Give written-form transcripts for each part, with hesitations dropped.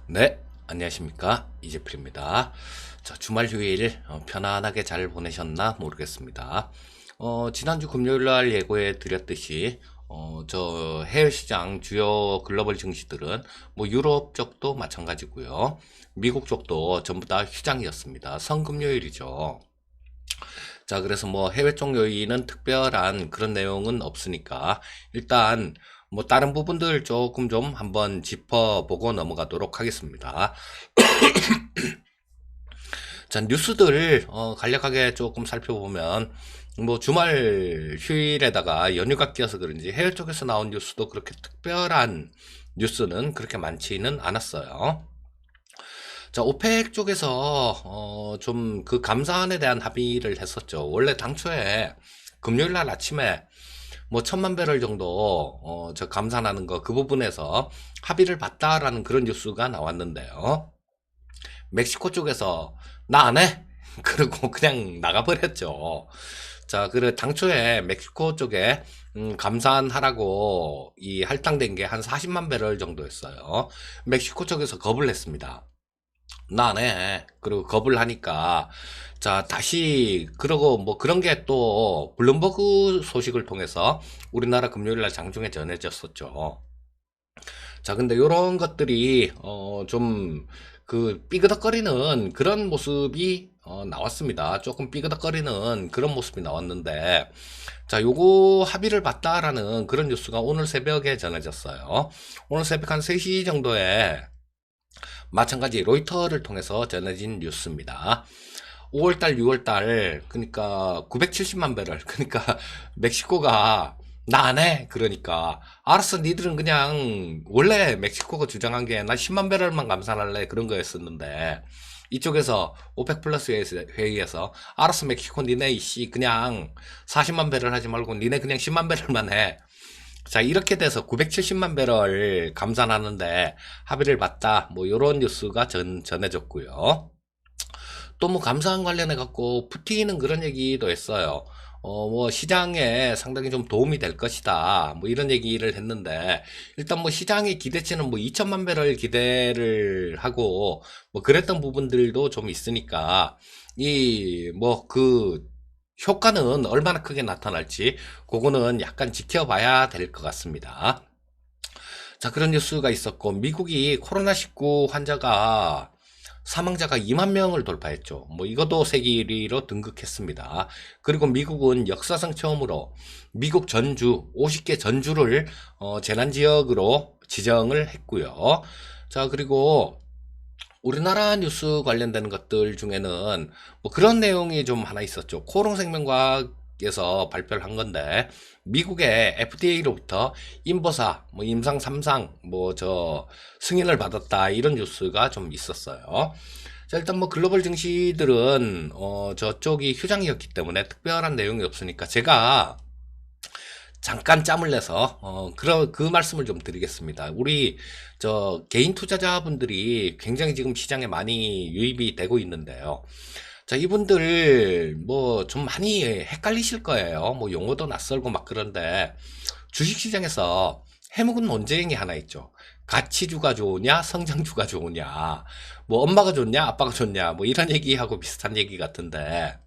네, 안녕하십니까. 이재필입니다. 자, 주말 휴일 편안하게 잘 보내셨나 모르겠습니다. 지난주 금요일 날 예고해 드렸듯이 저 해외 시장 주요 글로벌 증시들은 뭐 유럽 쪽도 마찬가지고요. 미국 쪽도 전부 다 휴장이었습니다. 성금요일이죠. 자, 그래서 뭐 해외 쪽 요인은 특별한 그런 내용은 없으니까 일단 뭐 다른 부분들 조금 좀 한번 짚어보고 넘어가도록 하겠습니다. 자, 뉴스들 간략하게 조금 살펴보면 뭐 주말 휴일에다가 연휴가 끼어서 그런지 해외 쪽에서 나온 뉴스도 그렇게 특별한 뉴스는 그렇게 많지는 않았어요. 자, 오펙 쪽에서 좀 그 감산에 대한 합의를 했었죠. 원래 당초에 금요일 날 아침에 뭐 1,000만 배럴 정도 저 감산하는 거 그 부분에서 합의를 봤다라는 그런 뉴스가 나왔는데요. 멕시코 쪽에서 나 안 해. 그리고 그냥 나가버렸죠. 자, 그래 당초에 멕시코 쪽에 감산하라고 이 할당된 게 한 40만 배럴 정도였어요. 멕시코 쪽에서 겁을 냈습니다. 나 안 해. 그리고 겁을 하니까 자 다시 그러고 뭐 그런 게 또 블룸버그 소식을 통해서 우리나라 금요일날 장중에 전해졌었죠. 자, 근데 요런 것들이 좀 그 삐그덕거리는 그런 모습이 나왔습니다. 조금 삐그덕거리는 그런 모습이 나왔는데 자, 요거 합의를 봤다라는 그런 뉴스가 오늘 새벽에 전해졌어요. 오늘 새벽 한 3시 정도에 마찬가지 로이터를 통해서 전해진 뉴스입니다. 5월달, 6월달, 그러니까 970만 배럴, 그러니까 멕시코가 나 안 해. 그러니까 알았어. 니들은 그냥 원래 멕시코가 주장한 게 나 10만 배럴만 감산할래 그런 거였었는데 이쪽에서 오펙 플러스 회의에서 알았어 멕시코 니네 이씨 그냥 40만 배럴 하지 말고 니네 그냥 10만 배럴만 해. 자, 이렇게 돼서 970만 배럴 감산하는데 합의를 봤다. 뭐 요런 뉴스가 전해졌고요. 또 뭐 감사한 관련해 갖고 푸틴은 그런 얘기도 했어요. 뭐 시장에 상당히 좀 도움이 될 것이다. 뭐 이런 얘기를 했는데 일단 뭐 시장의 기대치는 뭐 2천만 배럴 기대를 하고 뭐 그랬던 부분들도 좀 있으니까 이 뭐 그 효과는 얼마나 크게 나타날지 그거는 약간 지켜봐야 될 것 같습니다. 자, 그런 뉴스가 있었고 미국이 코로나19 환자가 사망자가 2만 명을 돌파했죠. 뭐 이것도 세계 1위로 등극했습니다. 그리고 미국은 역사상 처음으로 미국 전주 50개 전주를 재난 지역으로 지정을 했고요. 자, 그리고 우리나라 뉴스 관련되는 것들 중에는 뭐 그런 내용이 좀 하나 있었죠. 코롱생명과학에서 발표를 한 건데 미국의 FDA로부터 임보사, 뭐 임상 3상, 뭐 저 승인을 받았다 이런 뉴스가 좀 있었어요. 자, 일단 뭐 글로벌 증시들은 저쪽이 휴장이었기 때문에 특별한 내용이 없으니까 제가 잠깐 짬을 내서 그 말씀을 좀 드리겠습니다. 우리 저 개인 투자자분들이 굉장히 지금 시장에 많이 유입이 되고 있는데요. 자, 이분들 뭐 좀 많이 헷갈리실 거예요. 뭐 용어도 낯설고 막 그런데 주식시장에서 해묵은 논쟁이 하나 있죠. 가치주가 좋으냐, 성장주가 좋으냐, 뭐 엄마가 좋냐, 아빠가 좋냐, 뭐 이런 얘기하고 비슷한 얘기 같은데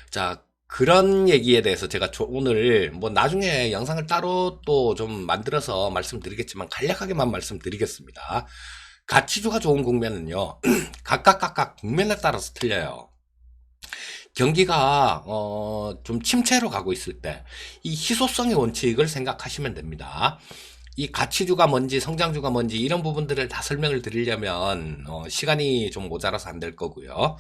자, 그런 얘기에 대해서 제가 오늘 뭐 나중에 영상을 따로 또 좀 만들어서 말씀드리겠지만 간략하게만 말씀드리겠습니다. 가치주가 좋은 국면은요. 각각 국면에 따라서 틀려요. 경기가 좀 침체로 가고 있을 때 이 희소성의 원칙을 생각하시면 됩니다. 이 가치주가 뭔지 성장주가 뭔지 이런 부분들을 다 설명을 드리려면 시간이 좀 모자라서 안 될 거고요.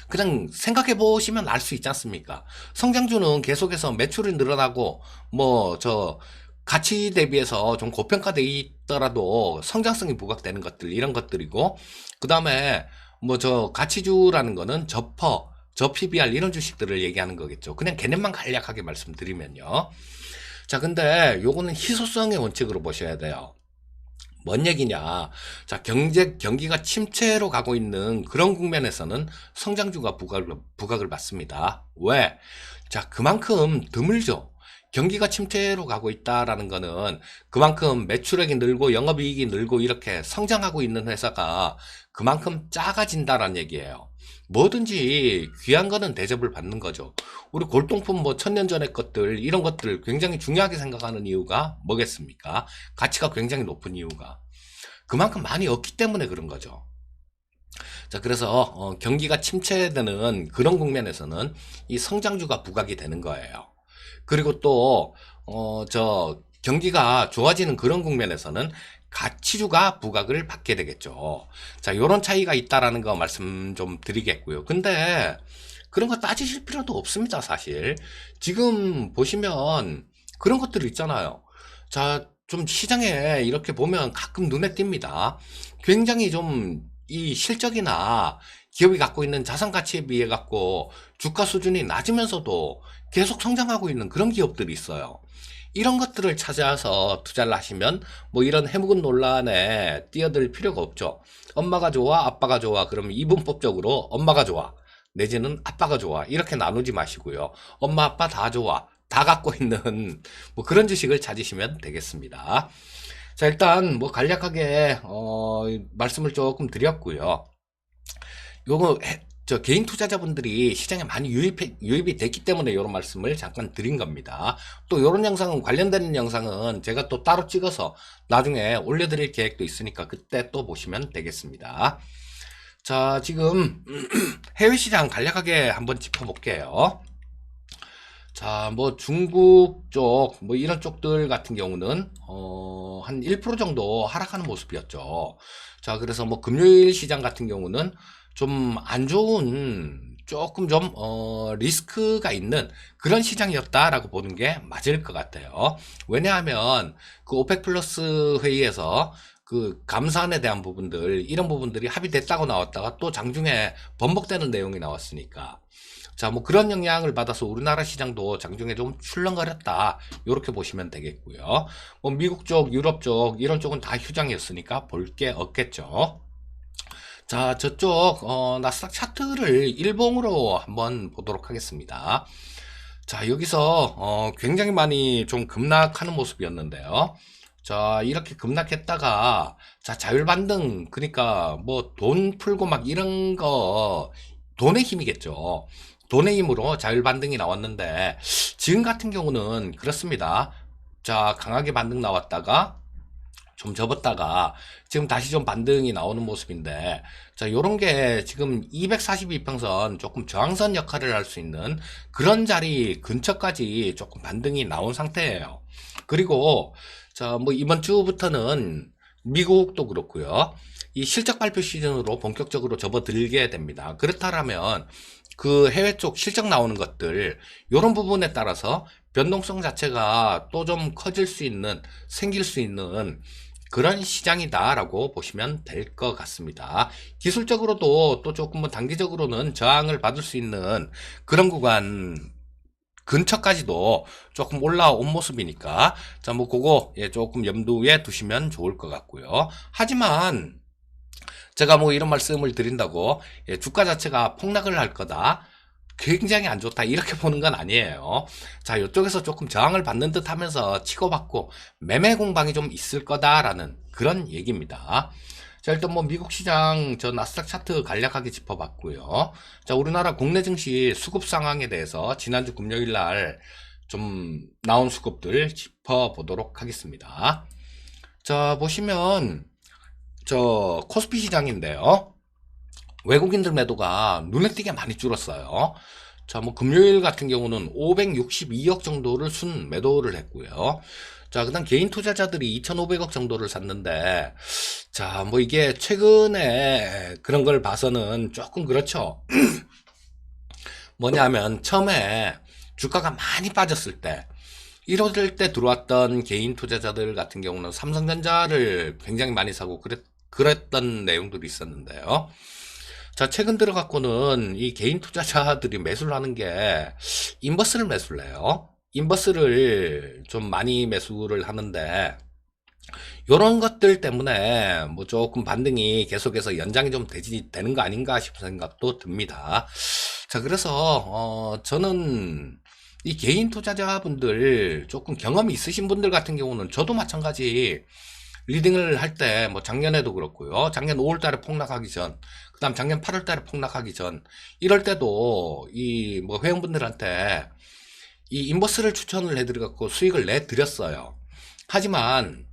그냥 생각해 보시면 알 수 있지 않습니까? 성장주는 계속해서 매출이 늘어나고 뭐 저 가치 대비해서 좀 고평가돼 있더라도 성장성이 부각되는 것들 이런 것들이고 그 다음에 뭐 저 가치주라는 거는 저 PBR 이런 주식들을 얘기하는 거겠죠. 그냥 개념만 간략하게 말씀드리면요. 자, 근데 요거는 희소성의 원칙으로 보셔야 돼요. 뭔 얘기냐. 자, 경기가 침체로 가고 있는 그런 국면에서는 성장주가 부각을 받습니다. 왜? 자, 그만큼 드물죠. 경기가 침체로 가고 있다라는 거는 그만큼 매출액이 늘고 영업이익이 늘고 이렇게 성장하고 있는 회사가 그만큼 작아진다라는 얘기예요. 뭐든지 귀한 거는 대접을 받는 거죠. 우리 골동품 뭐 천년 전의 것들 이런 것들 굉장히 중요하게 생각하는 이유가 뭐겠습니까? 가치가 굉장히 높은 이유가 그만큼 많이 얻기 때문에 그런 거죠. 자, 그래서 경기가 침체되는 그런 국면에서는 이 성장주가 부각이 되는 거예요. 그리고 또 경기가 좋아지는 그런 국면에서는 가치주가 부각을 받게 되겠죠. 자, 요런 차이가 있다라는 거 말씀 좀 드리겠고요. 근데 그런 거 따지실 필요도 없습니다, 사실. 지금 보시면 그런 것들 있잖아요. 자, 좀 시장에 이렇게 보면 가끔 눈에 띕니다. 굉장히 좀 이 실적이나 기업이 갖고 있는 자산 가치에 비해 갖고 주가 수준이 낮으면서도 계속 성장하고 있는 그런 기업들이 있어요. 이런 것들을 찾아서 투자를 하시면 뭐 이런 해묵은 논란에 뛰어들 필요가 없죠. 엄마가 좋아, 아빠가 좋아. 그러면 이분법적으로 엄마가 좋아. 내지는 아빠가 좋아. 이렇게 나누지 마시고요. 엄마, 아빠 다 좋아. 다 갖고 있는 뭐 그런 주식을 찾으시면 되겠습니다. 자, 일단 뭐 간략하게 말씀을 조금 드렸고요. 요거 개인 투자자분들이 시장에 많이 유입이 됐기 때문에 이런 말씀을 잠깐 드린 겁니다. 또 이런 영상은 관련되는 영상은 제가 또 따로 찍어서 나중에 올려드릴 계획도 있으니까 그때 또 보시면 되겠습니다. 자, 지금 해외 시장 간략하게 한번 짚어볼게요. 자, 뭐 중국 쪽, 뭐 이런 쪽들 같은 경우는 한 1% 정도 하락하는 모습이었죠. 자, 그래서 뭐 금요일 시장 같은 경우는 좀 안 좋은 조금 좀 리스크가 있는 그런 시장이었다라고 보는 게 맞을 것 같아요. 왜냐하면 그 오펙 플러스 회의에서 그 감산에 대한 부분들 이런 부분들이 합의됐다고 나왔다가 또 장중에 번복되는 내용이 나왔으니까 자, 뭐 그런 영향을 받아서 우리나라 시장도 장중에 좀 출렁거렸다. 이렇게 보시면 되겠고요. 뭐 미국 쪽, 유럽 쪽 이런 쪽은 다 휴장이었으니까 볼 게 없겠죠. 자, 저쪽 나스닥 차트를 일봉으로 한번 보도록 하겠습니다. 자, 여기서 굉장히 많이 좀 급락하는 모습이었는데요. 자, 이렇게 급락했다가 자, 자율 반등 그러니까 뭐 돈 풀고 막 이런 거 돈의 힘이겠죠. 돈의 힘으로 자율 반등이 나왔는데 지금 같은 경우는 그렇습니다. 자, 강하게 반등 나왔다가 좀 접었다가 지금 다시 좀 반등이 나오는 모습인데 자, 요런 게 지금 242평선 조금 저항선 역할을 할 수 있는 그런 자리 근처까지 조금 반등이 나온 상태예요. 그리고 자, 뭐 이번 주부터는 미국도 그렇고요. 이 실적 발표 시즌으로 본격적으로 접어들게 됩니다. 그렇다면 그 해외 쪽 실적 나오는 것들 요런 부분에 따라서 변동성 자체가 또 좀 커질 수 있는 생길 수 있는 그런 시장이다라고 보시면 될 것 같습니다. 기술적으로도 또 조금 뭐 단기적으로는 저항을 받을 수 있는 그런 구간 근처까지도 조금 올라온 모습이니까 자, 뭐 그거 예, 조금 염두에 두시면 좋을 것 같고요. 하지만 제가 뭐 이런 말씀을 드린다고 예, 주가 자체가 폭락을 할 거다. 굉장히 안 좋다 이렇게 보는 건 아니에요. 자, 이쪽에서 조금 저항을 받는 듯 하면서 치고받고 매매 공방이 좀 있을 거다라는 그런 얘기입니다. 자, 일단 뭐 미국 시장 저 나스닥 차트 간략하게 짚어봤고요. 자, 우리나라 국내 증시 수급 상황에 대해서 지난주 금요일 날 좀 나온 수급들 짚어보도록 하겠습니다. 자, 보시면 저 코스피 시장인데요. 외국인들 매도가 눈에 띄게 많이 줄었어요. 자, 뭐 금요일 같은 경우는 562억 정도를 순 매도를 했고요. 자, 그다음 개인 투자자들이 2,500억 정도를 샀는데 자, 뭐 이게 최근에 그런 걸 봐서는 조금 그렇죠. 뭐냐면 처음에 주가가 많이 빠졌을 때 이럴 때 들어왔던 개인 투자자들 같은 경우는 삼성전자를 굉장히 많이 사고 그랬던 내용들이 있었는데요. 자, 최근 들어갖고는 이 개인 투자자들이 매수를 하는 게 인버스를 매수를 해요. 인버스를 좀 많이 매수를 하는데 요런 것들 때문에 뭐 조금 반등이 계속해서 연장이 좀 되는 거 아닌가 싶은 생각도 듭니다. 자, 그래서 저는 이 개인 투자자분들 조금 경험이 있으신 분들 같은 경우는 저도 마찬가지 리딩을 할 때 뭐 작년에도 그렇고요. 작년 5월 달에 폭락하기 전, 그다음 작년 8월 달에 폭락하기 전 이럴 때도 이 뭐 회원분들한테 이 인버스를 추천을 해드려 갖고 수익을 내 드렸어요. 하지만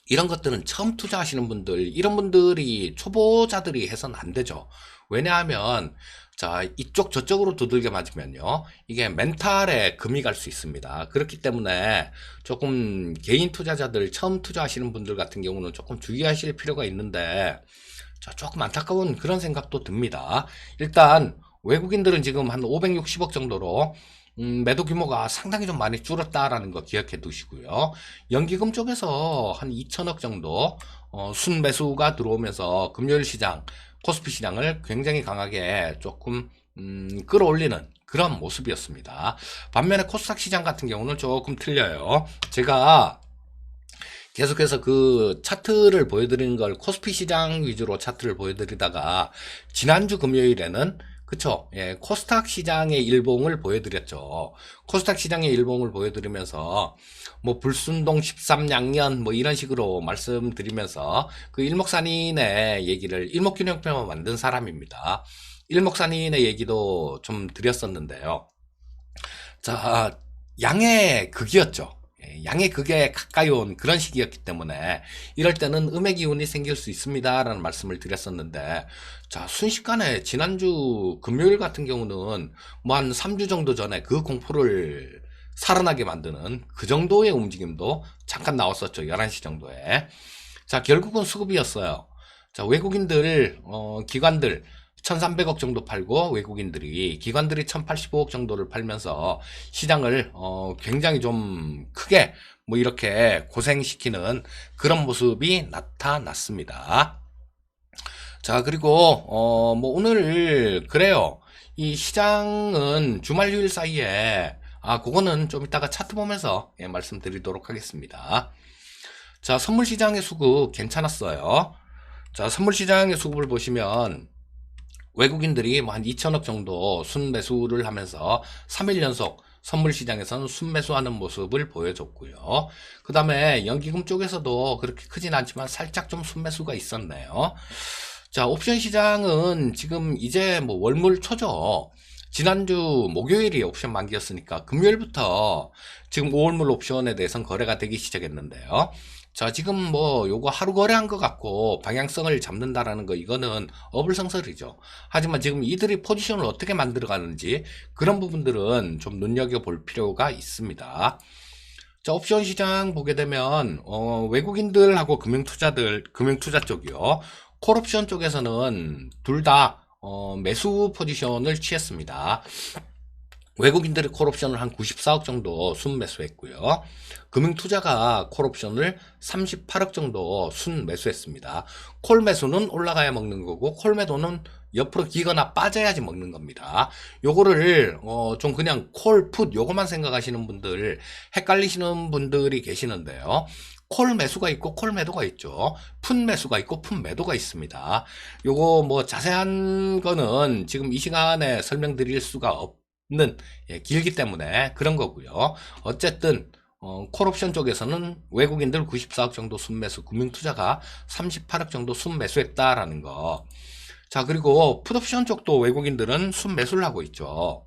이런 것들은 처음 투자하시는 분들, 이런 분들이 초보자들이 해서는 안 되죠. 왜냐하면 자, 이쪽 저쪽으로 두들겨 맞으면요, 이게 멘탈에 금이 갈 수 있습니다. 그렇기 때문에 조금 개인 투자자들 처음 투자하시는 분들 같은 경우는 조금 주의하실 필요가 있는데, 자, 조금 안타까운 그런 생각도 듭니다. 일단 외국인들은 지금 한 560억 정도로 매도 규모가 상당히 좀 많이 줄었다라는 거 기억해 두시고요. 연기금 쪽에서 한 2천억 정도 순매수가 들어오면서 금요일 시장, 코스피 시장을 굉장히 강하게 조금 끌어올리는 그런 모습이었습니다. 반면에 코스닥 시장 같은 경우는 조금 틀려요. 제가 계속해서 그 차트를 보여드리는 걸 코스피 시장 위주로 차트를 보여드리다가 지난주 금요일에는 그쵸, 예, 코스닥 시장의 일봉을 보여드렸죠. 코스닥 시장의 일봉을 보여드리면서 뭐 불순동 13양년 뭐 이런 식으로 말씀드리면서 그 일목산인의 얘기를, 일목균형표만 만든 사람입니다. 일목산인의 얘기도 좀 드렸었는데요. 자, 양의 극이었죠. 예, 양의 극에 가까이 온 그런 시기였기 때문에 이럴 때는 음의 기운이 생길 수 있습니다라는 말씀을 드렸었는데, 자, 순식간에 지난주 금요일 같은 경우는 뭐 한 3주 정도 전에 그 공포를 살아나게 만드는 그 정도의 움직임도 잠깐 나왔었죠. 11시 정도에. 자, 결국은 수급이었어요. 자, 외국인들, 기관들 1300억 정도 팔고 기관들이 1085억 정도를 팔면서 시장을 굉장히 좀 크게 뭐 이렇게 고생시키는 그런 모습이 나타났습니다. 자, 그리고 뭐 오늘 그래요. 이 시장은 주말 휴일 사이에 그거는 좀 이따가 차트 보면서 말씀드리도록 하겠습니다. 자, 선물 시장의 수급 괜찮았어요. 자, 선물 시장의 수급을 보시면 외국인들이 뭐 한 2천억 정도 순매수를 하면서 3일 연속 선물 시장에서는 순매수하는 모습을 보여줬고요. 그 다음에 연기금 쪽에서도 그렇게 크진 않지만 살짝 좀 순매수가 있었네요. 자, 옵션 시장은 지금 이제 뭐 월물 초죠. 지난주 목요일이 옵션 만기였으니까 금요일부터 지금 5월물 옵션에 대해서는 거래가 되기 시작했는데요. 자, 지금 뭐 요거 하루 거래한 것 같고 방향성을 잡는다라는 거, 이거는 어불성설이죠. 하지만 지금 이들이 포지션을 어떻게 만들어 가는지 그런 부분들은 좀 눈여겨볼 필요가 있습니다. 자, 옵션 시장 보게 되면 외국인들하고 금융투자 쪽이요. 콜옵션 쪽에서는 둘 다 매수 포지션을 취했습니다. 외국인들이 콜옵션을 한 94억 정도 순매수했고요. 금융투자가 콜옵션을 38억 정도 순매수했습니다. 콜매수는 올라가야 먹는 거고, 콜매도는 옆으로 기거나 빠져야지 먹는 겁니다. 요거를 좀 그냥 콜, 풋 요거만 생각하시는 분들, 헷갈리시는 분들이 계시는데요. 콜 매수가 있고 콜 매도가 있죠. 풋 매수가 있고 풋 매도가 있습니다. 요거 뭐 자세한 거는 지금 이 시간에 설명드릴 수가 없는, 길기 때문에 그런 거고요. 어쨌든 콜옵션 쪽에서는 외국인들 94억 정도 순매수, 금융투자가 38억 정도 순매수했다라는 거. 자, 그리고 풋옵션 쪽도 외국인들은 순매수를 하고 있죠.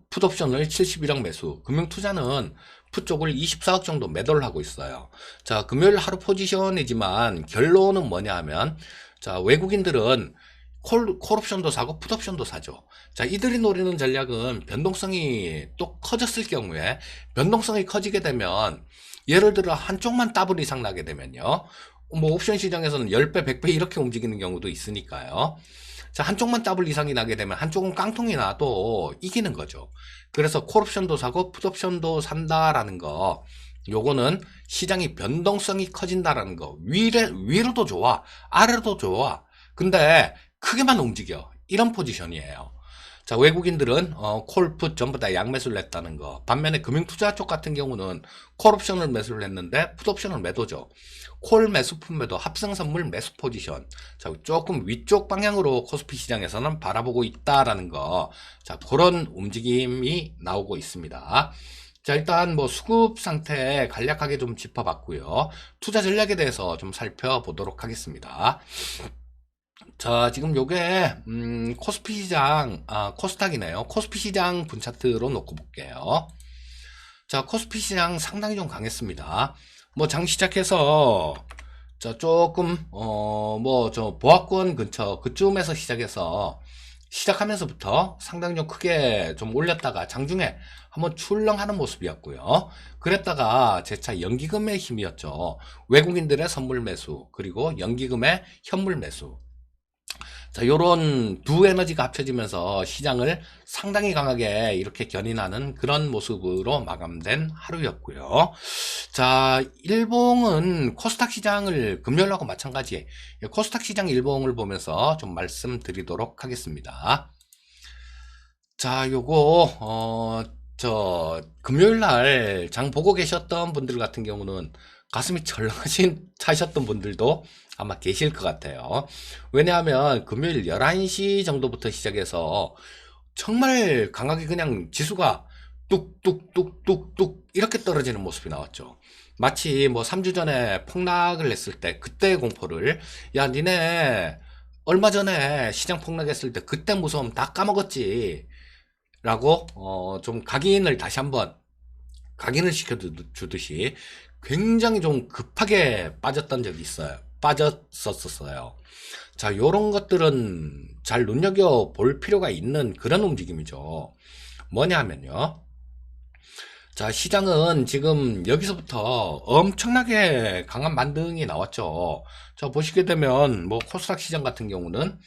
풋옵션을 71억 매수, 금융투자는 풋 쪽을 24억 정도 매도를 하고 있어요. 자, 금요일 하루 포지션이지만 결론은 뭐냐 하면, 자, 외국인들은 콜옵션도 사고 풋옵션도 사죠. 자, 이들이 노리는 전략은 변동성이 또 커졌을 경우에, 변동성이 커지게 되면 예를 들어 한쪽만 더블 이상 나게 되면요, 뭐 옵션 시장에서는 10배, 100배 이렇게 움직이는 경우도 있으니까요. 자, 한쪽만 더블 이상이 나게 되면 한쪽은 깡통이 나도 이기는 거죠. 그래서 콜옵션도 사고 풋옵션도 산다라는 거, 요거는 시장이 변동성이 커진다라는 거. 위로도 좋아, 아래로도 좋아. 근데 크게만 움직여. 이런 포지션이에요. 자, 외국인들은 콜, 풋 전부 다 양매수를 했다는 거. 반면에 금융투자 쪽 같은 경우는 콜옵션을 매수를 했는데 풋옵션을 매도죠. 콜 매수 품매도 합성 선물 매수 포지션. 자, 조금 위쪽 방향으로 코스피 시장에서는 바라보고 있다라는 거. 자, 그런 움직임이 나오고 있습니다. 자, 일단 뭐 수급 상태 간략하게 좀 짚어봤고요. 투자 전략에 대해서 좀 살펴보도록 하겠습니다. 자, 지금 요게 코스피 시장, 코스닥이네요. 코스피 시장 분 차트로 놓고 볼게요. 자, 코스피 시장 상당히 좀 강했습니다. 뭐 장 시작해서 자, 조금 뭐 저 보합권 근처 그쯤에서 시작해서 시작하면서부터 상당히 좀 크게 좀 올렸다가 장중에 한번 출렁하는 모습이었고요. 그랬다가 재차 연기금의 힘이었죠. 외국인들의 선물 매수 그리고 연기금의 현물 매수. 자, 요런 두 에너지가 합쳐지면서 시장을 상당히 강하게 이렇게 견인하는 그런 모습으로 마감된 하루였고요. 자, 일봉은 코스닥 시장을 금요일하고 마찬가지 코스닥 시장 일봉을 보면서 좀 말씀드리도록 하겠습니다. 자, 요거 금요일 날 장 보고 계셨던 분들 같은 경우는 가슴이 철렁하신 차셨던 분들도 아마 계실 것 같아요. 왜냐하면 금요일 11시 정도부터 시작해서 정말 강하게 그냥 지수가 뚝뚝뚝뚝뚝 이렇게 떨어지는 모습이 나왔죠. 마치 뭐 3주 전에 폭락을 했을 때 그때의 공포를 야 니네 얼마 전에 시장 폭락했을 때 그때 무서움 다 까먹었지 라고 좀 각인을 다시 한번 각인을 시켜주듯이 굉장히 좀 급하게 빠졌던 적이 있어요. 빠졌었어요. 자, 요런 것들은 잘 눈여겨볼 필요가 있는 그런 움직임이죠. 뭐냐 하면요. 자, 시장은 지금 여기서부터 엄청나게 강한 반등이 나왔죠. 자, 보시게 되면 뭐 코스닥 시장 같은 경우는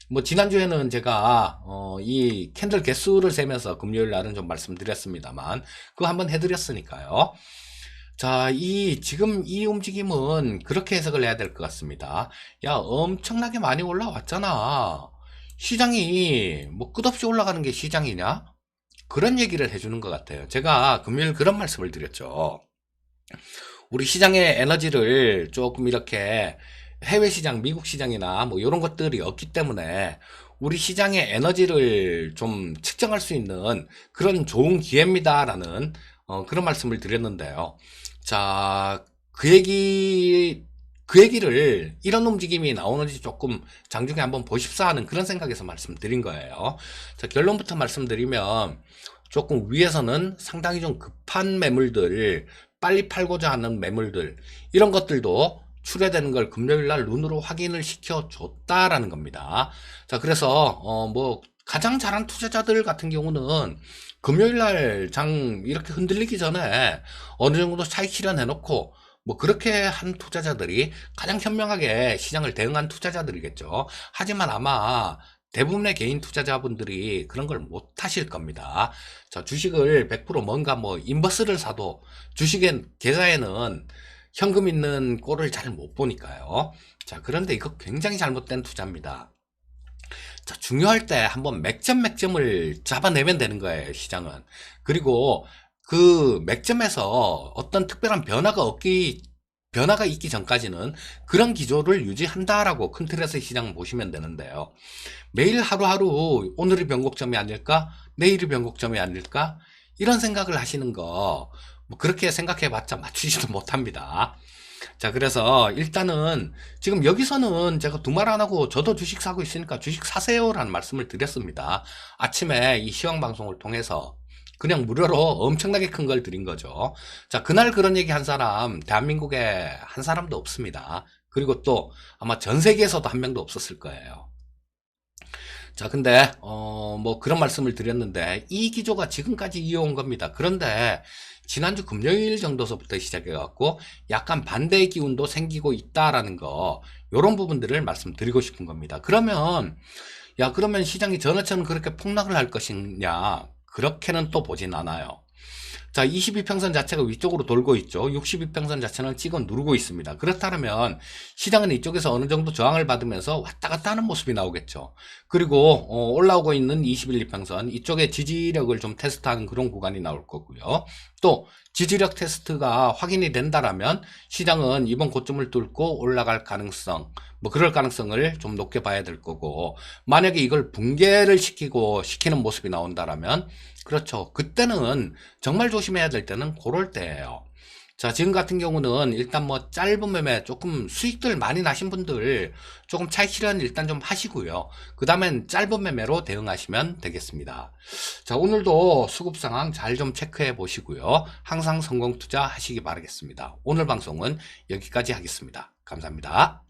뭐 지난주에는 제가 이 캔들 개수를 세면서 금요일 날은 좀 말씀드렸습니다만 그거 한번 해드렸으니까요. 자, 지금 이 움직임은 그렇게 해석을 해야 될 것 같습니다. 야, 엄청나게 많이 올라왔잖아. 시장이 뭐 끝없이 올라가는 게 시장이냐? 그런 얘기를 해주는 것 같아요. 제가 금요일 그런 말씀을 드렸죠. 우리 시장의 에너지를 조금 이렇게 해외 시장, 미국 시장이나 뭐 이런 것들이 없기 때문에 우리 시장의 에너지를 좀 측정할 수 있는 그런 좋은 기회입니다라는 그런 말씀을 드렸는데요. 자, 그 얘기를 이런 움직임이 나오는지 조금 장중에 한번 보십사 하는 그런 생각에서 말씀드린 거예요. 자, 결론부터 말씀드리면 조금 위에서는 상당히 좀 급한 매물들, 빨리 팔고자 하는 매물들, 이런 것들도 출회되는 걸 금요일 날 눈으로 확인을 시켜줬다라는 겁니다. 자, 그래서 뭐 가장 잘한 투자자들 같은 경우는 금요일 날 장 이렇게 흔들리기 전에 어느 정도 차익 실현해 놓고 뭐 그렇게 한 투자자들이 가장 현명하게 시장을 대응한 투자자들이겠죠. 하지만 아마 대부분의 개인 투자자분들이 그런 걸 못 하실 겁니다. 자, 주식을 100% 뭔가 뭐 인버스를 사도 주식의 계좌에는 현금 있는 꼴을 잘 못 보니까요. 자, 그런데 이거 굉장히 잘못된 투자입니다. 자, 중요할 때 한번 맥점을 잡아내면 되는 거예요, 시장은. 그리고 그 맥점에서 어떤 특별한 변화가 있기 전까지는 그런 기조를 유지한다라고 큰 틀에서 시장 보시면 되는데요. 매일 하루하루 오늘이 변곡점이 아닐까? 내일이 변곡점이 아닐까? 이런 생각을 하시는 거, 뭐 그렇게 생각해 봤자 맞추지도 못합니다. 자, 그래서 일단은 지금 여기서는 제가 두말 안 하고 저도 주식 사고 있으니까 주식 사세요라는 말씀을 드렸습니다. 아침에 이 시황 방송을 통해서 그냥 무료로 엄청나게 큰 걸 드린 거죠. 자, 그날 그런 얘기 한 사람 대한민국에 한 사람도 없습니다. 그리고 또 아마 전 세계에서도 한 명도 없었을 거예요. 자, 근데 뭐 그런 말씀을 드렸는데 이 기조가 지금까지 이어온 겁니다. 그런데 지난주 금요일 정도서부터 시작해 갖고 약간 반대의 기운도 생기고 있다라는 거, 요런 부분들을 말씀드리고 싶은 겁니다. 그러면 시장이 전해처럼 그렇게 폭락을 할 것이냐? 그렇게는 또 보진 않아요. 자, 22평선 자체가 위쪽으로 돌고 있죠. 62평선 자체는 찍어 누르고 있습니다. 그렇다면 시장은 이쪽에서 어느 정도 저항을 받으면서 왔다 갔다 하는 모습이 나오겠죠. 그리고 올라오고 있는 21, 2평선 이쪽에 지지력을 좀 테스트하는 그런 구간이 나올 거고요. 또 지지력 테스트가 확인이 된다라면 시장은 이번 고점을 뚫고 올라갈 가능성, 뭐 그럴 가능성을 좀 높게 봐야 될 거고, 만약에 이걸 붕괴를 시키는 모습이 나온다라면 그렇죠. 그때는 정말 조심해야 될 때는 그럴 때예요. 자, 지금 같은 경우는 일단 뭐 짧은 매매 조금 수익들 많이 나신 분들 조금 차익 실현 일단 좀 하시고요. 그 다음엔 짧은 매매로 대응하시면 되겠습니다. 자, 오늘도 수급 상황 잘 좀 체크해 보시고요. 항상 성공 투자 하시기 바라겠습니다. 오늘 방송은 여기까지 하겠습니다. 감사합니다.